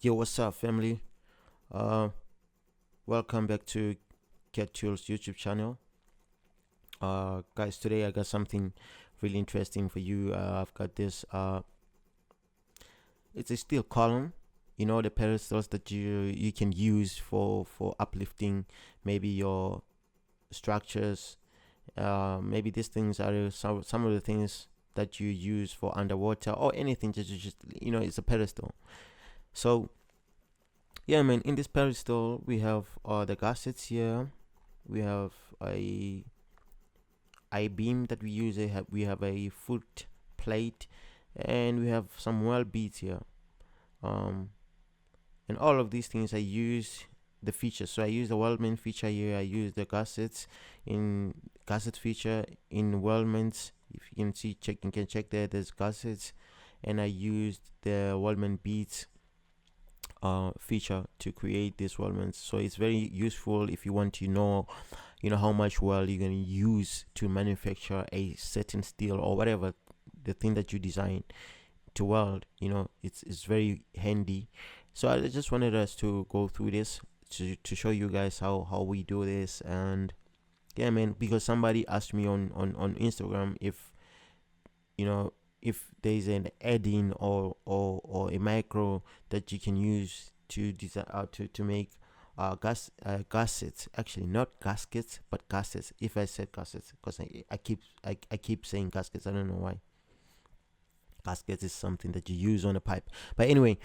Yo, what's up, family? Uh, Welcome back to Cat Tools YouTube channel. Guys, today I got something really interesting for you. I've got this. It's a steel column. You know, the pedestals that you can use for uplifting maybe your structures. Maybe these things are some of the things that you use for underwater or anything. Just it's a pedestal. So yeah, man, in this pedestal we have the gussets here. We have a I-beam that we use. We have a foot plate, and we have some weld beads here. um and all of these things I use the features. So I use the Weldment feature here. I use the gussets in gusset feature in Weldments. If you can see, you can check there, there's gussets. And I used the Weldment beads feature to create these weldments. So it's very useful if you want to know how much weld you're going to use to manufacture a certain steel or whatever the thing that you design to weld. It's very handy. So I just wanted us to go through this to show you guys how we do this. And yeah, man, because somebody asked me on Instagram if there's an add-in or a micro that you can use to design to make gussets. Actually, not gaskets, but gussets. If I said gussets, because I keep saying gaskets, I don't know why. Gaskets is something that you use on a pipe. But anyway,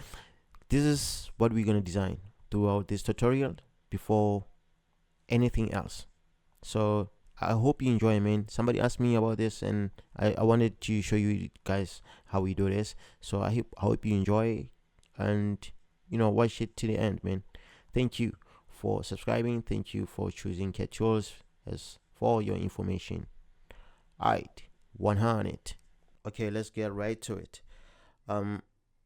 this is what we're gonna design throughout this tutorial before anything else. So I hope you enjoy, man. Somebody asked me about this, and I wanted to show you guys how we do this. So I hope you enjoy, and watch it to the end, man. Thank you for subscribing. Thank you for choosing Cat Tools as for your information. Alright, 100. Okay, let's get right to it.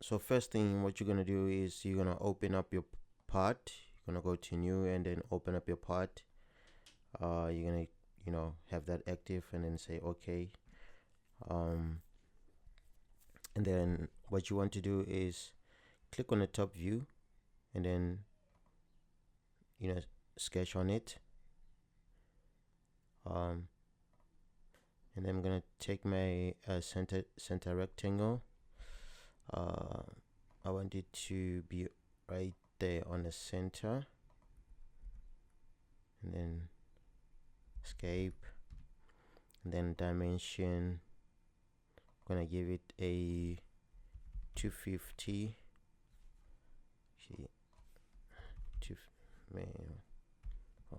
So first thing, what you're gonna do is you're gonna open up your part. You're gonna go to new and then open up your part. You're gonna have that active and then say okay. And then what you want to do is click on the top view and then sketch on it. And then I'm gonna take my center rectangle. I want it to be right there on the center, and then escape, and then dimension. I'm gonna give it a 250.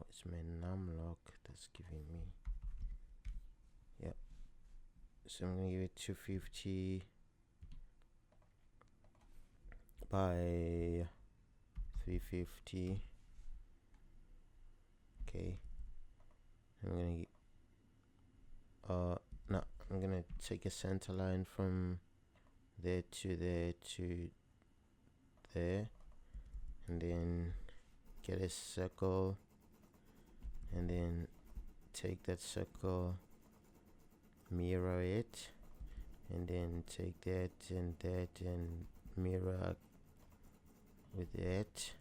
It's my numlock that's giving me. Yeah, so I'm gonna give it 250 by 350. Okay, I'm gonna take a center line from there to there to there, and then get a circle, and then take that circle, mirror it, and then take that and mirror with that,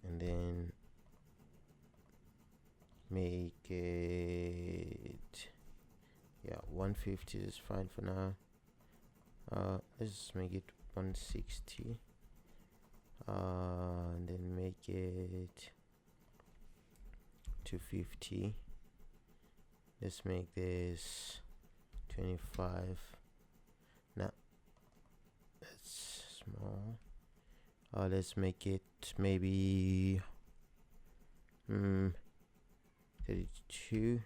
and then make it 150 is fine for now. Let's make it 160, and then make it 250. Let's make this 25. Now that's small. Let's make it maybe 32.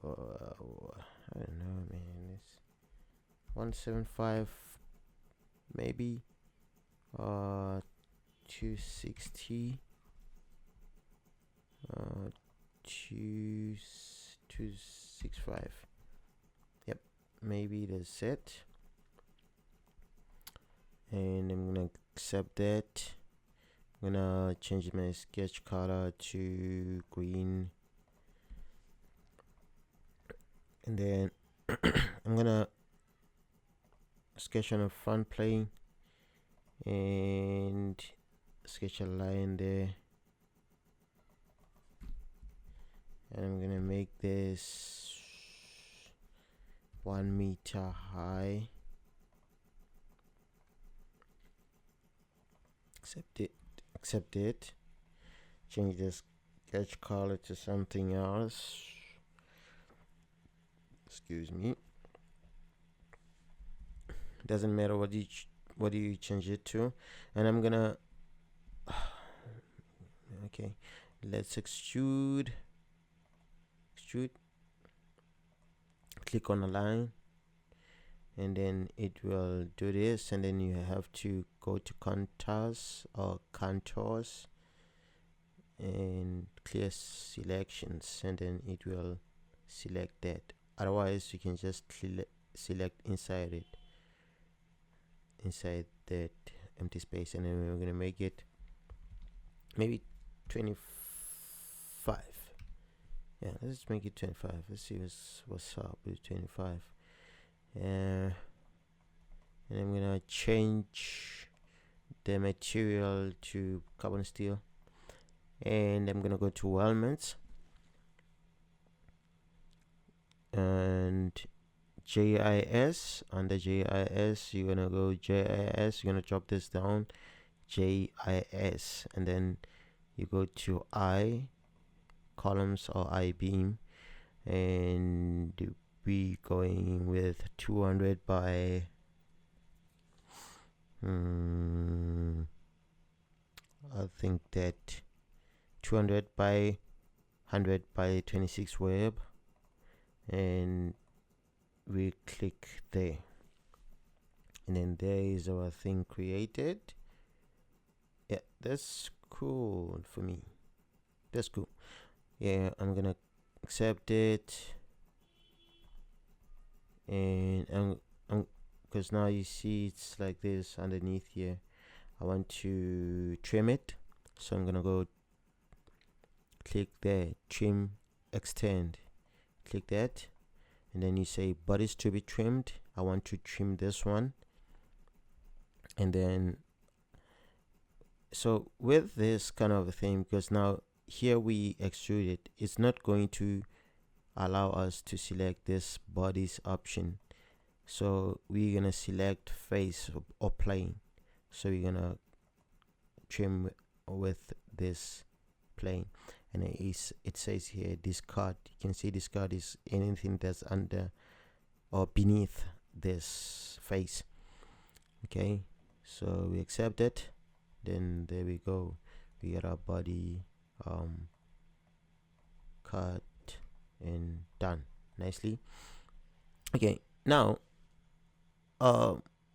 I don't know, man. It's 175 maybe. 260. 265. Yep, maybe that's it. And I'm gonna accept that. I'm gonna change my sketch color to green, and then I'm gonna sketch on a front plane, and sketch a line there, and I'm gonna make this 1 meter high. Accept it. Change the sketch color to something else. Excuse me. Doesn't matter what you change it to. And I'm gonna okay, let's extrude. Click on a line, and then it will do this, and then you have to go to contours and clear selections, and then it will select that. Otherwise you can just select inside that empty space, and then we're gonna make it maybe 25. Yeah, let's make it 25. Let's see what's up with 25. And I'm gonna change the material to carbon steel, and I'm gonna go to Weldments and JIS. Under JIS, you're gonna go JIS, you're gonna drop this down, JIS, and then you go to I columns or I beam, and we going with 200 by I think that 200 by 100 by 26 web, and we click there, and then there is our thing created. Yeah, that's cool for me. That's cool. Yeah, I'm gonna accept it, and I'm because now you see it's like this underneath here. I want to trim it, so I'm gonna go click there, trim, extend, click that, and then you say bodies to be trimmed. I want to trim this one, and then so with this kind of a thing, because now here we extrude it, it's not going to allow us to select this bodies option, so we're gonna select face or plane. So we're gonna trim with this plane, and it says here discard. You can see discard is anything that's under or beneath this face. Okay, so we accept it, then there we go, we got our body cut and done nicely. Okay, now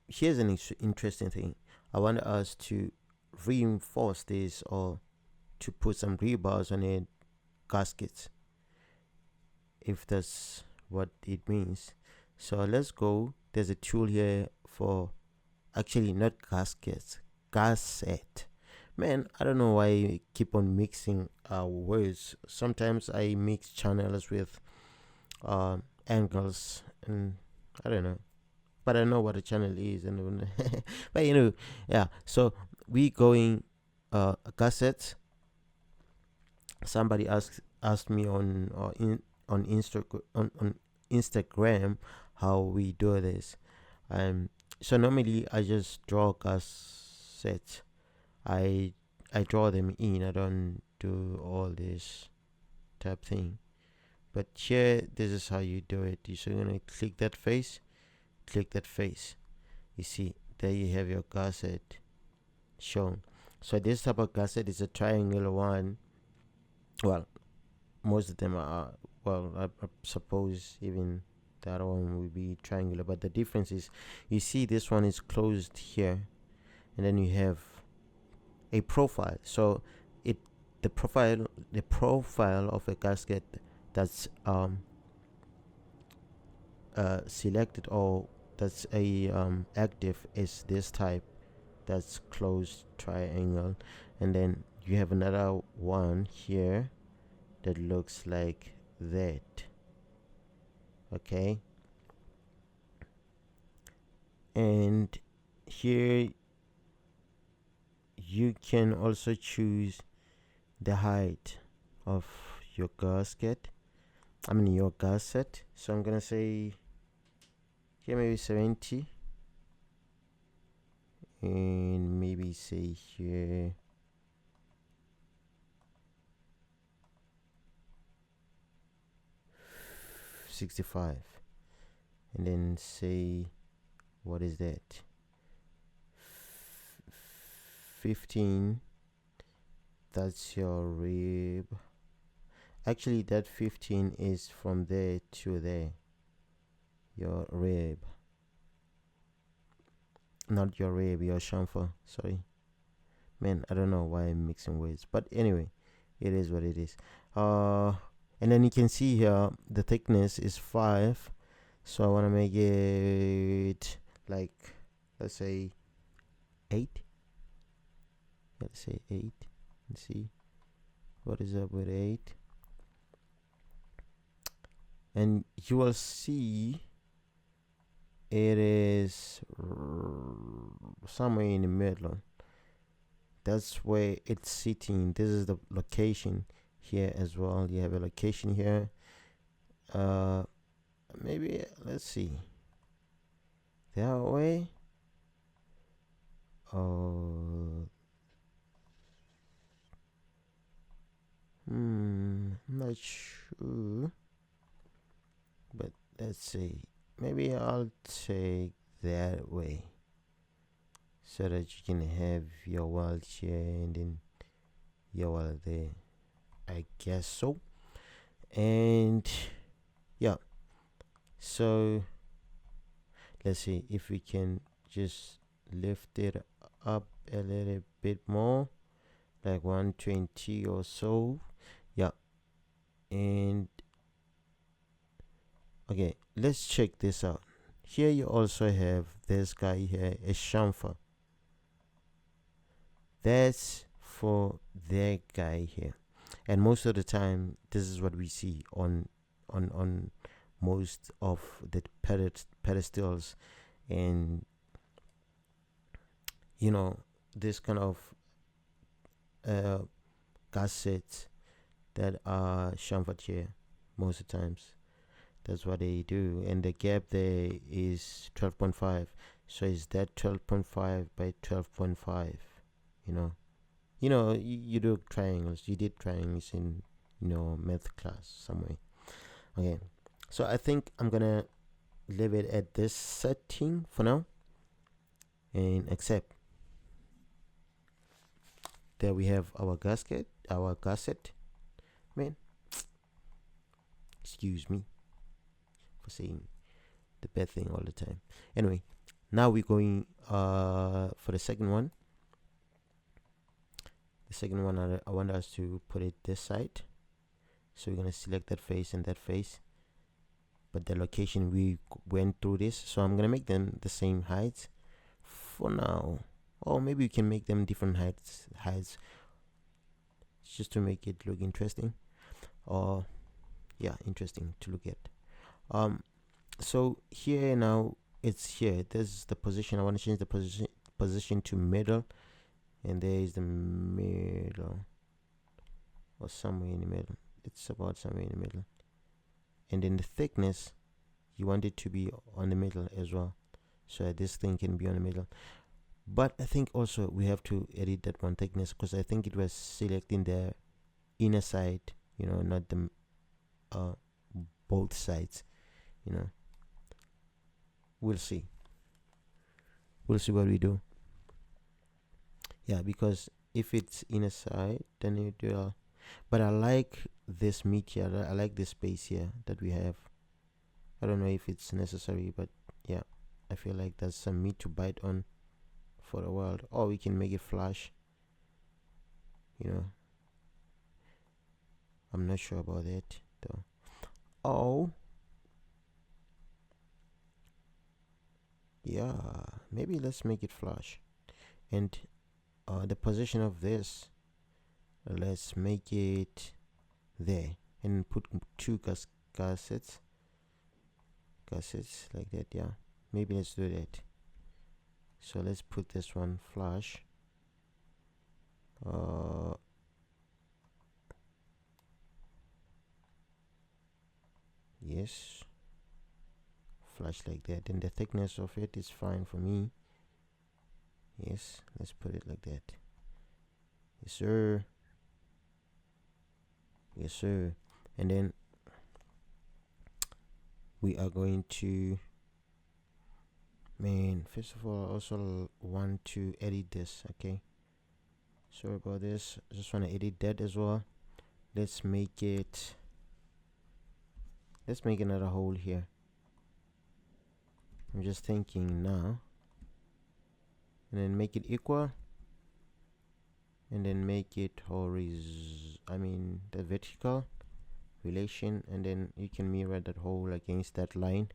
here's an interesting thing. I want us to reinforce this, or to put some rebars on it, gaskets, if that's what it means. So let's go. There's a tool here for, actually not gaskets, gusset. Man, I don't know why I keep on mixing words. Sometimes I mix channels with angles, and I don't know, but I know what a channel is, and but yeah. So we going gussets. Somebody asked me on Instagram how we do this. So normally I just draw gussets. I draw them in. I don't do all this type thing. But here, this is how you do it. You're gonna click that face. You see, there you have your gusset shown. So this type of gusset is a triangular one. Well, most of them are, well, I suppose even the other one will be triangular, but the difference is, you see this one is closed here, and then you have a profile. So the profile of a gasket that's selected, or that's a active, is this type, that's closed triangle. And then you have another one here that looks like that. Okay, and here you can also choose the height of your gasket, your gusset. So I'm gonna say here maybe 70, and maybe say here 65, and then say, what is that, 15. That's your rib. Actually, that 15 is from there to there, your rib, not your rib, your chamfer. Sorry, man, I don't know why I'm mixing words, but anyway, it is what it is. And then you can see here the thickness is 5, so I want to make it like, let's say 8. Let's say 8. Let's see what is up with 8, and you will see it is somewhere in the middle. That's where it's sitting. This is the location here as well. You have a location here. Maybe let's see that way. I'm not sure, but let's see. Maybe I'll take that way so that you can have your weld here and then your weld there. I guess so. And yeah, so let's see if we can just lift it up a little bit more, like 120 or so. Yeah, and okay, let's check this out. Here you also have this guy here, a chamfer. That's for that guy here, and most of the time this is what we see on most of the pedestals, and this kind of gussets that are chamfered here most of the times. That's what they do, and the gap there is 12.5. So is that 12.5 by 12.5? You do triangles. You did triangles in math class somewhere. Okay, so I think I'm gonna leave it at this setting for now, and accept. There we have our gusset. Man, excuse me for saying the bad thing all the time. Anyway, now we're going for the second one. The second one, I want us to put it this side, so we're gonna select that face and that face, but the location we went through this, so I'm gonna make them the same heights for now, or maybe we can make them different heights just to make it look interesting, or yeah, interesting to look at. So here now it's here. This is the position. I want to change the position to middle, and there is the middle, or somewhere in the middle. It's about somewhere in the middle. And then the thickness, you want it to be on the middle as well, so that this thing can be on the middle. But I think also we have to edit that one thickness, because I think it was selecting the inner side, not the both sides. We'll see what we do. Yeah, because if it's inner side, then you do. But I like this meat here. I like this space here that we have. I don't know if it's necessary, but yeah, I feel like there's some meat to bite on for a while. Or we can make it flush. I'm not sure about that though. Oh, yeah, maybe let's make it flush. And the position of this, let's make it there, and put two gussets like that. Yeah, maybe let's do that. So let's put this one flush, Yes, flash like that, and the thickness of it is fine for me. Yes, let's put it like that. Yes sir. Yes sir. And then we are going to, man, first of all, I also want to edit this. Okay, sorry about this, I just want to edit that as well. Let's make another hole here. I'm just thinking now. And then make it equal, and then make it the vertical relation, and then you can mirror that hole against that line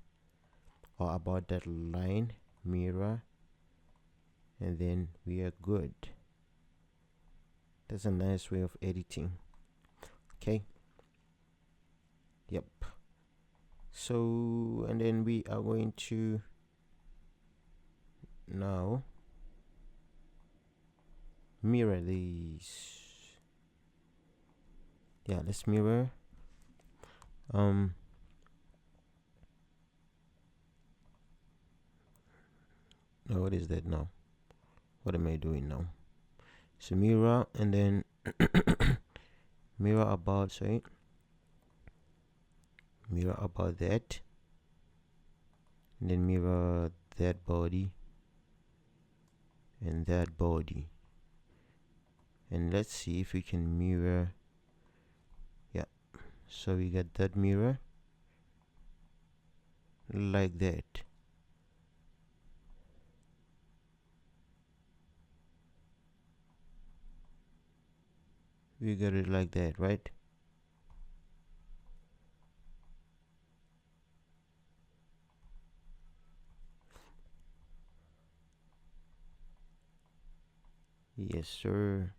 or about that line, mirror, and then we are good. That's a nice way of editing. Okay, yep. So, and then we are going to now mirror these. Yeah, let's mirror. No, what is that now? What am I doing now? So mirror, and then mirror about that, and then mirror that body and that body, and let's see if we can mirror. Yeah, so we got that mirror like that. We got it like that, right? Yes sir.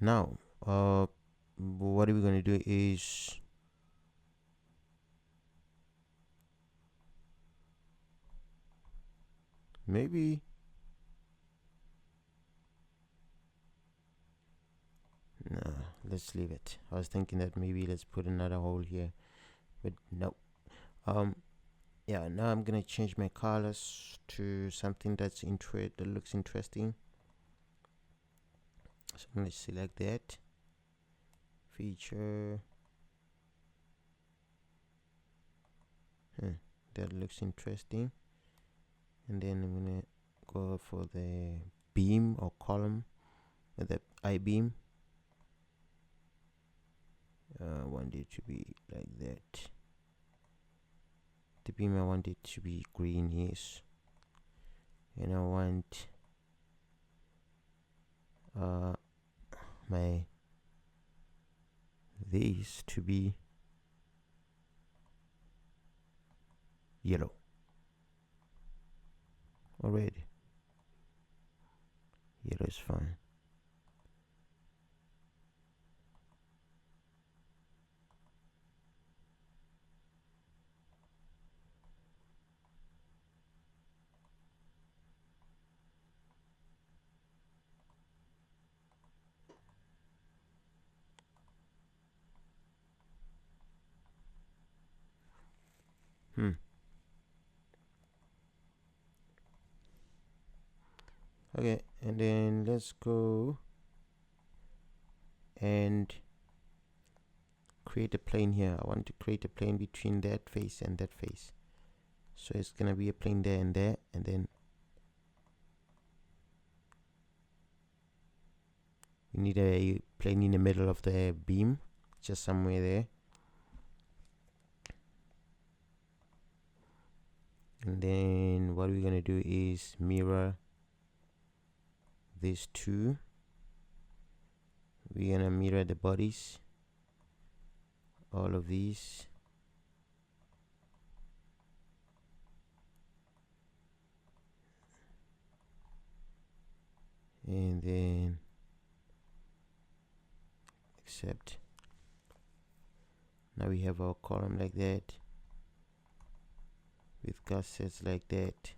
Now what are we gonna do is maybe no, let's leave it. I was thinking that maybe let's put another hole here, but no. Yeah, now I'm gonna change my colors to something that looks interesting. So I'm gonna select that feature. That looks interesting, and then I'm gonna go for the beam or column with the I-beam. I want it to be like that. The beam, I want it to be green, yes, and I want these to be yellow already. Yellow is fine. Okay, and then let's go and create a plane here. I want to create a plane between that face and that face, so it's gonna be a plane there, and then we need a plane in the middle of the beam, just somewhere there. And then what we're gonna do is mirror these two. We're gonna mirror the bodies, all of these, and then accept. Now we have our column like that. with gussets like that.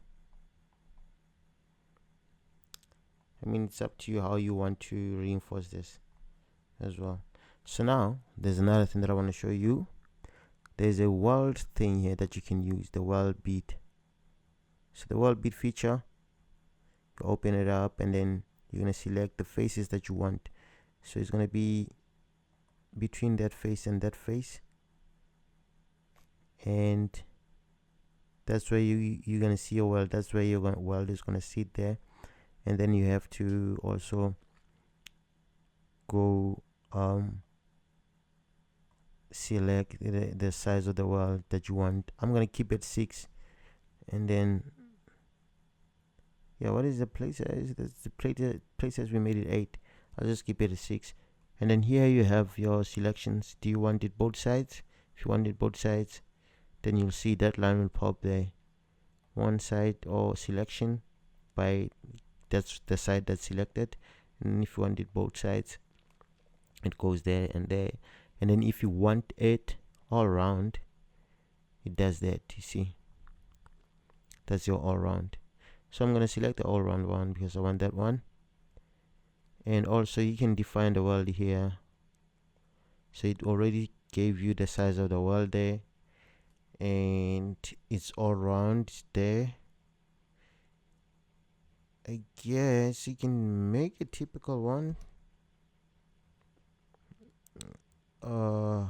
I mean, it's up to you how you want to reinforce this as well. So now there's another thing that I want to show you. There's a weld thing here that you can use, the weld bead. So the weld bead feature, you open it up and then you're going to select the faces that you want. So it's going to be between that face and that face, and that's where you're going to see your weld. That's where your weld is going to sit there. And then you have to also go select the size of the weld that you want. I'm going to keep it 6, and then yeah, what is the place? Places we made it 8. I'll just keep it at 6. And then here you have your selections. Do you want it both sides? If you want it both sides, then you'll see that line will pop there. One side or selection by that's the side that's selected. And if you want it both sides, it goes there and there. And then if you want it all around, it does that. You see, that's your all round. So I'm going to select the all round one because I want that one. And also you can define the weld here. So it already gave you the size of the weld there, and it's all round there. I guess you can make a typical one. But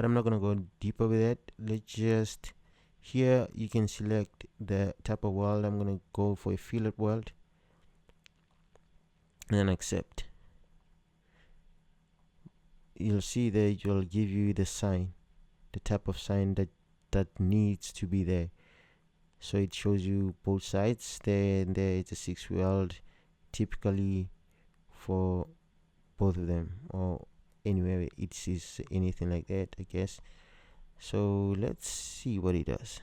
I'm not gonna go deeper with it. Let's just, here you can select the type of weld. I'm gonna go for a fillet weld and then accept. You'll see that it will give you the sign, the type of sign that needs to be there. So it shows you both sides there, and there it's a 6 weld typically for both of them, or anywhere it is anything like that, I guess. So let's see what it does,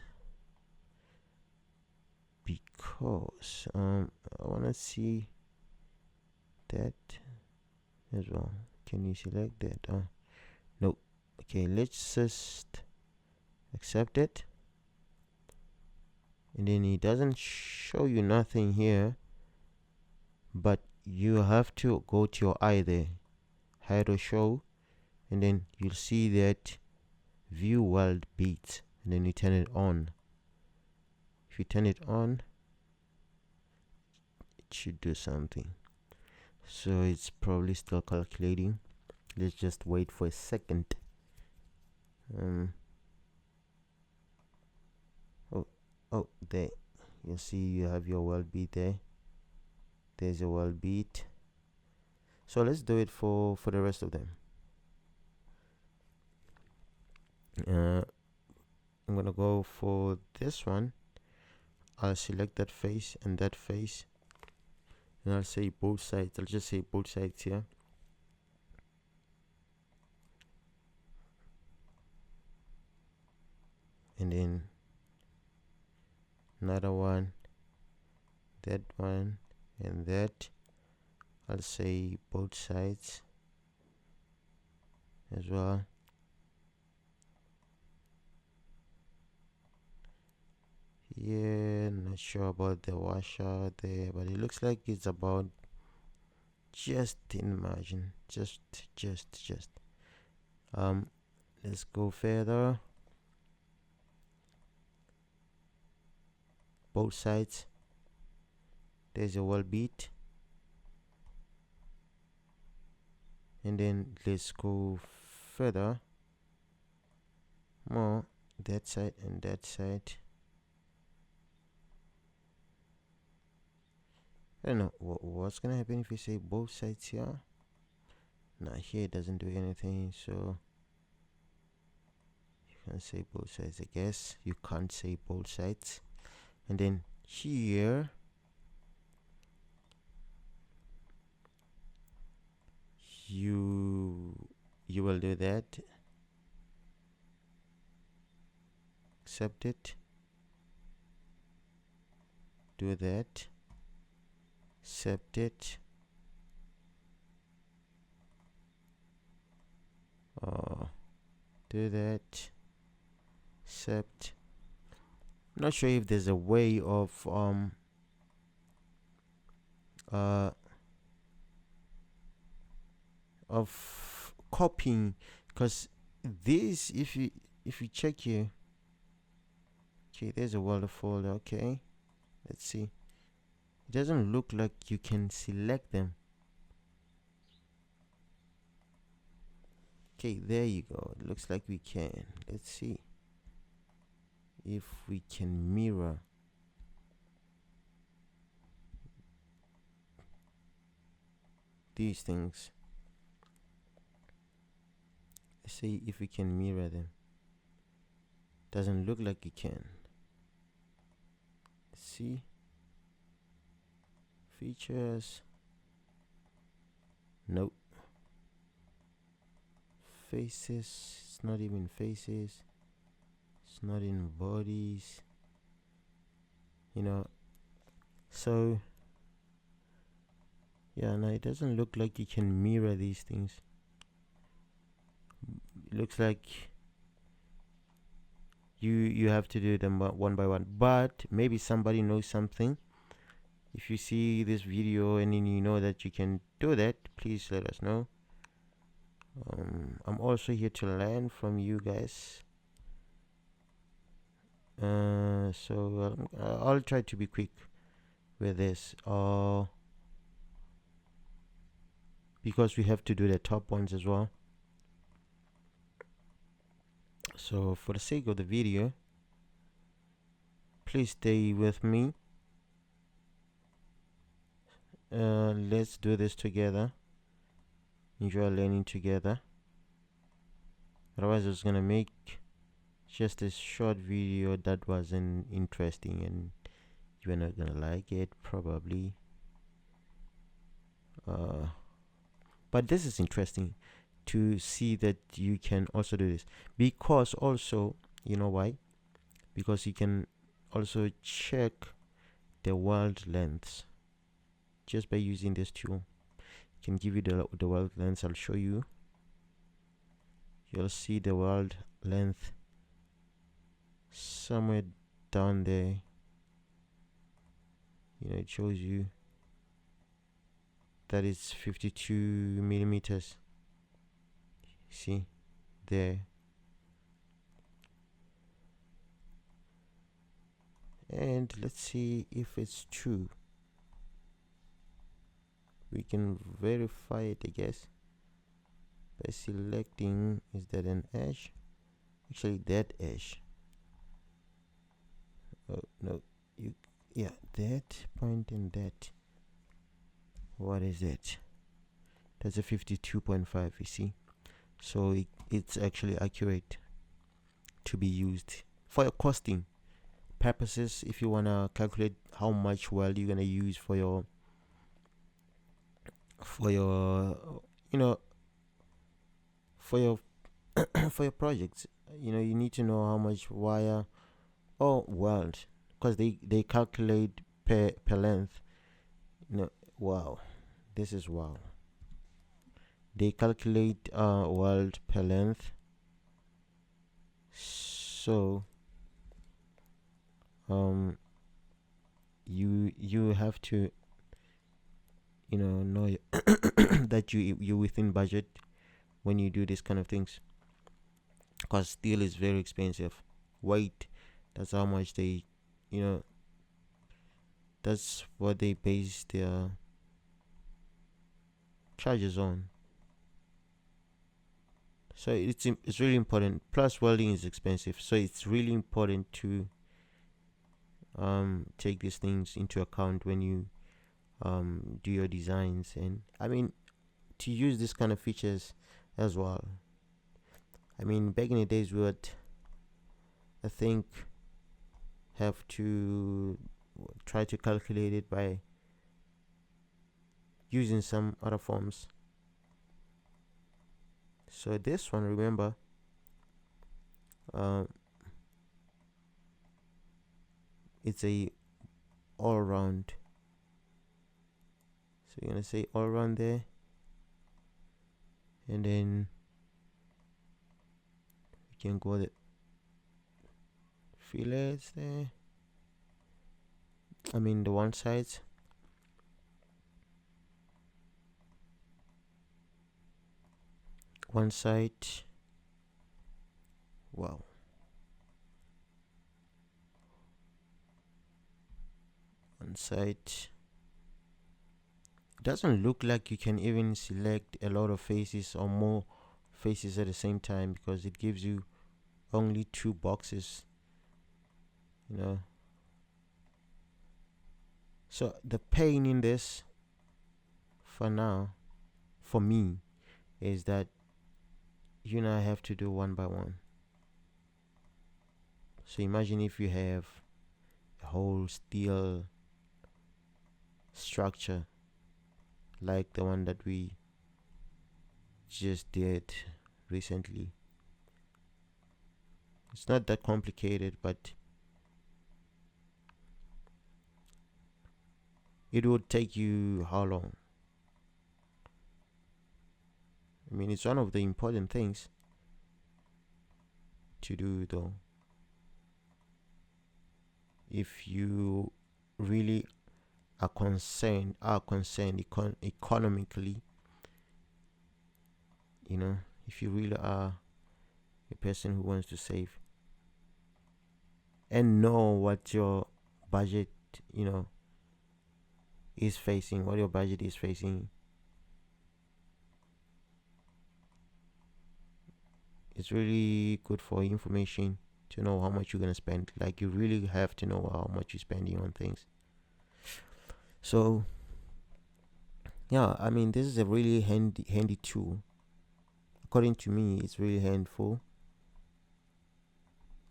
because I want to see that as well. Can you select that? No. Okay, let's just accept it, and then it doesn't show you nothing here, but you have to go to your eye there, hide or show, and then you'll see that view weld beads, and then you turn it on. If you turn it on, it should do something. So it's probably still calculating. Let's just wait for a second. Oh, there you see you have your weld bead there. There's your weld bead. So let's do it for the rest of them. I'm gonna go for this one. I'll select that face and that face, and I'll say both sides. I'll just say both sides here. And then another one, that one, and that. I'll say both sides as well. Yeah, not sure about the washer there, but it looks like it's about just in margin. Just. Let's go further. Both sides. There's a weld bead. And then let's go further. More that side and that side. I don't know what's gonna happen if you say both sides here. Now here it doesn't do anything, so you can say both sides. I guess you can't say both sides. And then here you will do that. Accept it. Do that. Accept it. Do that. except I'm not sure if there's a way of uh copying, because this, if you check here, okay, there's a welder folder. Okay, let's see. It doesn't look like you can select them. Okay, there you go. It looks like we can. Let's see if we can mirror these things. Let's see if we can mirror them. Doesn't look like you can. Let's see. Features. Nope. Faces. It's not even faces. It's not in bodies. You know. So yeah, no, it doesn't look like you can mirror these things. It looks like you have to do them one by one. But maybe somebody knows something. If you see this video and then you know that you can do that, please let us know. I'm also here to learn from you guys. So I'll try to be quick with this. Because we have to do the top ones as well. So for the sake of the video, please stay with me. Let's do this together. Enjoy learning together. Otherwise, I was gonna make just a short video that wasn't interesting and you're not gonna like it probably. But this is interesting to see that you can also do this, because also, you know why? Because you can also check the weld lengths just by using this tool. It can give you the weld lengths. I'll show you. You'll see the weld length somewhere down there. You know, it shows you that it's 52 millimeters. See there. And let's see if it's true. We can verify it, I guess, by selecting, is that an edge? Actually, that edge. Oh no, yeah, that point and that. What is it? That's a 52.5, you see. So it's actually accurate to be used for your costing purposes. If you want to calculate how much weld you're going to use for your you know, for your for your projects, you know, you need to know how much wire or weld, because they calculate per length. No, wow, this is wow. They calculate weld per length. So you have to, you know that you're within budget when you do these kind of things, because steel is very expensive. Weight, that's how much they, you know, that's what they base their charges on. So it's really important. Plus welding is expensive, so it's really important to take these things into account when you do your designs, and I mean, to use this kind of features as well. I mean, back in the days we would, I think, have to try to calculate it by using some other forms. So this one, remember, it's a all around. So you're gonna say all around there, and then we can go fillets there. I mean the one side. One side. Wow. One side. It doesn't look like you can even select a lot of faces or more faces at the same time, because it gives you only 2 boxes, you know. So the pain in this for now, for me, is that you now have to do one by one. So imagine if you have a whole steel structure like the one that we just did recently. It's not that complicated, but it would take you how long? I mean, it's one of the important things to do, though. If you really are concerned economically, you know, if you really are a person who wants to save and know what your budget, you know, is facing, what your budget is facing, it's really good for information to know how much you're gonna spend. Like, you really have to know how much you're spending on things. So yeah, I mean, this is a really handy tool. According to me, it's really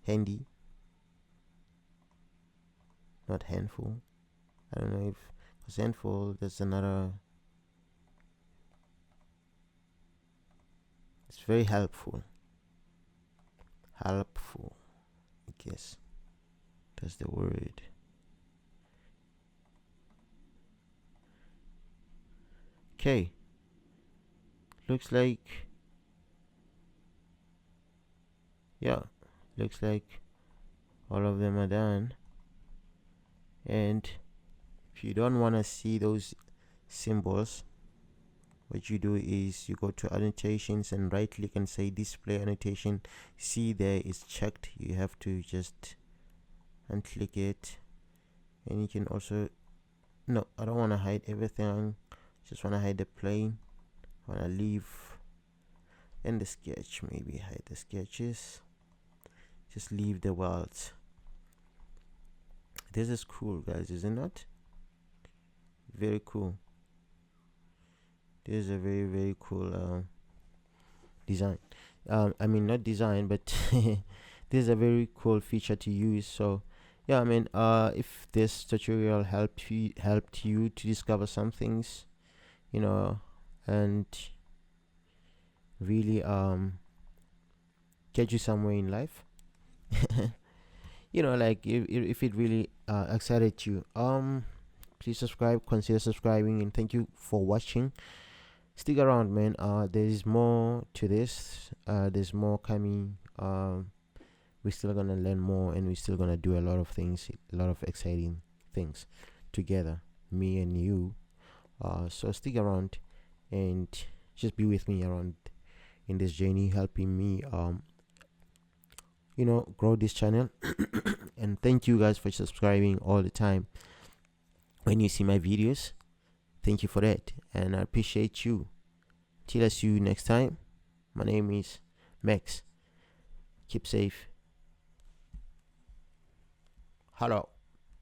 handy, not handful. I don't know if it's handful, there's another. It's very helpful, I guess that's the word. Okay, looks like, yeah, looks like all of them are done. And if you don't want to see those symbols, what you do is you go to annotations and right click and say display annotation. See, there is checked. You have to just unclick it. And you can also, no, I don't want to hide everything, just want to hide the plane. I want to leave in the sketch, maybe hide the sketches, just leave the welds. This is cool, guys, isn't it? Very cool. This is a very cool design. I mean, not design, but this is a very cool feature to use. So yeah, I mean, if this tutorial helped you to discover some things, you know, and really get you somewhere in life, you know, like if it really excited you, please subscribe, consider subscribing, and thank you for watching. Stick around, man. There's more to this. There's more coming. We're still gonna learn more, and we're still gonna do a lot of things, a lot of exciting things together, me and you. So stick around and just be with me around in this journey, helping me you know, grow this channel. And thank you guys for subscribing all the time when you see my videos. Thank you for that, and I appreciate you. Till I see you next time. My name is Max. Keep safe. Hello.